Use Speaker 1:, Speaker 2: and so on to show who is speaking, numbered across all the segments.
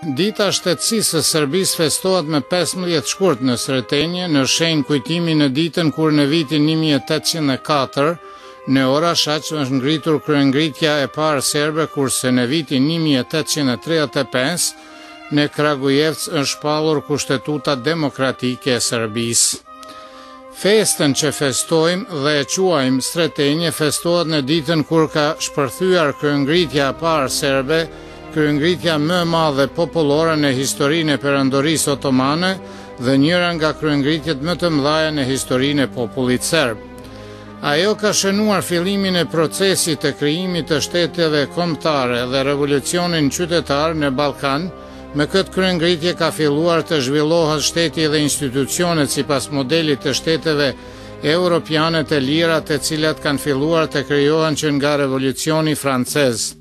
Speaker 1: Dita shtetësisë së Serbisë festohet me 15 shkurt në Sretenje, në shenjë kujtimi në ditën kur në vitin 1804 në Oraçaq është ngritur kryengritja e parë serbe, kurse në vitin 1835 në Kragujevc është shpallur kushtetuta demokratike e Serbisë. Festën që festojmë dhe e quajmë Sretenje festohet në ditën kur ka shpërthyer kryengritja e parë serbe, kryengritja më e madhe popullore në historinë e Perandorisë Otomane dhe njëra nga kryengritjet më të mëdha në historinë e popullit serb. Ajo ka shënuar fillimin e procesit të krijimit të shteteve kombëtare dhe revolucionin qytetar në Ballkan. Me këtë kryengritje ka filluar të zhvillohet shteti dhe institucionet sipas modelit të shteteve europiane të lira, të cilat kanë filluar të krijohen që nga revolucioni francez.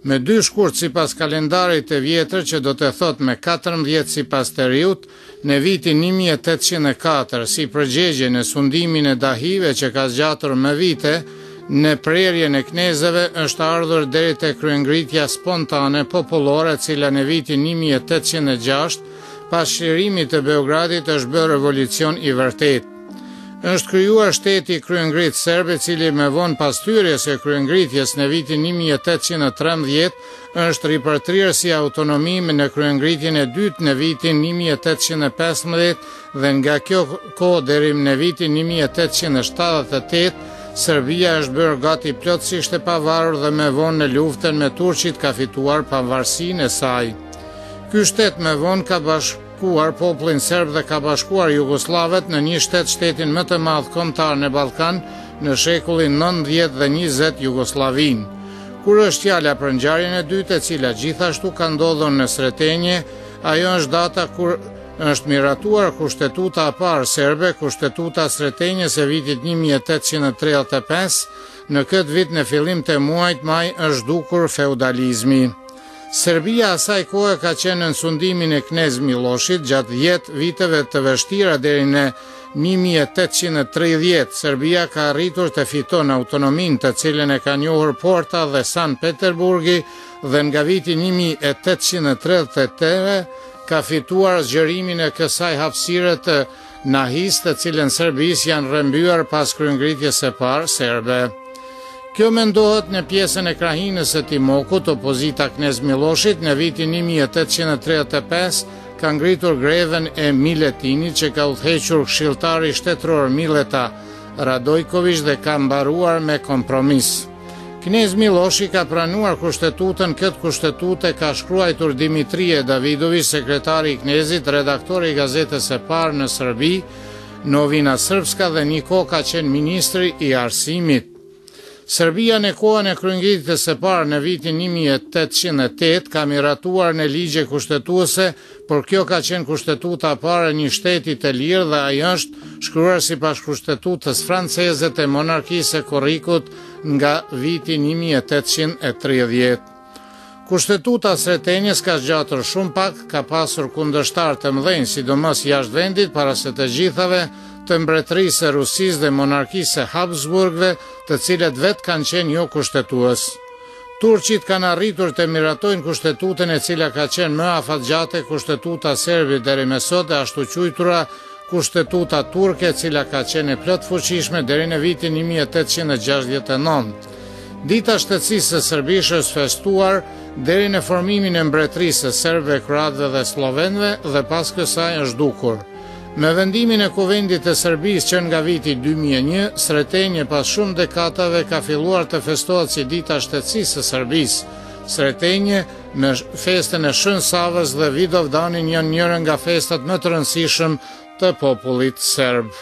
Speaker 1: Me 2 shkurt sipas kalendarit të vjetër, që do të thot me 14 sipas Teriut, në vitin 1804, si përgjigje në sundimin e dahive që ka zgjatur me vite, në prerjen e knezëve është ardhur deri te kryengritja spontane popullore, e cila në vitin 1806, pas çlirimit të Beogradit, është bërë revolucion i vërtet. Është krijuar shteti kryengrit serb, i cili me vonë pas thyrjes së kryengritjes në vitin 1813 është ripërtrirë si autonomi në kryengritjen e dytë në vitin 1815 dhe nga kjo kohë deri në vitin 1878 Serbia është bërë gati plotësisht e pavarur dhe me vonë në luftën me turqit ka fituar pavarësinë e saj. Ky shtet me vonë ka bashkuar popullin serb dhe ka bashkuar jugosllavet në një shtetin më të madh kombëtar në Ballkan në shekullin 19 dhe 20 Jugoslavinë. Kur është fjala për ngjarjen e dytë, e cila gjithashtu ka ndodhur në Sretenje, ajo është data kur është miratuar kushtetuta e parë serbe, kushtetuta Sretenjes e vitit 1835. Në këtë vit në fillim të muajit maj është dukur feudalizmi. Serbia asaj kohe ka qenë në sundimin e knez Miloshit gjatë 10 viteve të vështira deri në 1830. Serbia ka arritur të fiton autonominë, të cilën e ka njohur Porta dhe San Peterburgi, dhe nga viti 1838 ka fituar zgjerimin e kësaj hapësire të nahis, të cilën Serbisë janë rrëmbyer pas kryengritjes së parë serbe. Kjo mendohet në pjesën e krahinës së Timokut. Opozita knez Miloshit në vitin 1835 ka ngritur greven e Miletinit, që ka udhëhequr këshilltari shtetëror Mileta Radojković dhe ka mbaruar me kompromis. Knez Miloshi ka pranuar kushtetutën. Këtë kushtetutë ka shkruar Dimitrije Davidović, sekretari i knezit, redaktori i gazetës së parë në Serbi, Novina Srpska, dhe një kohë ka qenë ministri i arsimit. Serbia në kohën e kryengritjes së parë në vitin 1808 ka miratuar në ligje kushtetuese, por kjo ka qenë kushtetuta e parë e një shteti të lirë dhe ai është shkruar sipas kustetutës franceze të monarkisë së Korrikut nga viti 1830. Kushtetuta Sretenjes ka zgjatur shumë pak, ka pasur kundërshtar të mëdhenj, sidomos jashtë vendit, para së të gjithave të mbretërisë së Rusisë dhe monarkisë së Habsburgëve, të cilët vetë kanë qenë jo kushtetues. Turqit kanë arritur të miratojnë kushtetutën, e cila ka qenë më afatgjate kushtetuta serbe deri më sot, dhe ashtu quajtura kushtetuta turke, e cila ka qenë e plot fuqishme deri në vitin 1869. Dita shtetësisë së Serbisë është festuar deri në formimin e mbretërisë së serbëve, kroatëve dhe slovenëve, dhe pas kësaj është dukur. Me vendimin e kuvendit të Serbisë që nga viti 2001, Sretenje pas shumë dekadave ka filluar të festohet si dita shtetësisë së Serbisë. Sretenje me festën e Shën Savës dhe Vidovdanin janë njëra nga festat më të rëndësishëm të popullit serb.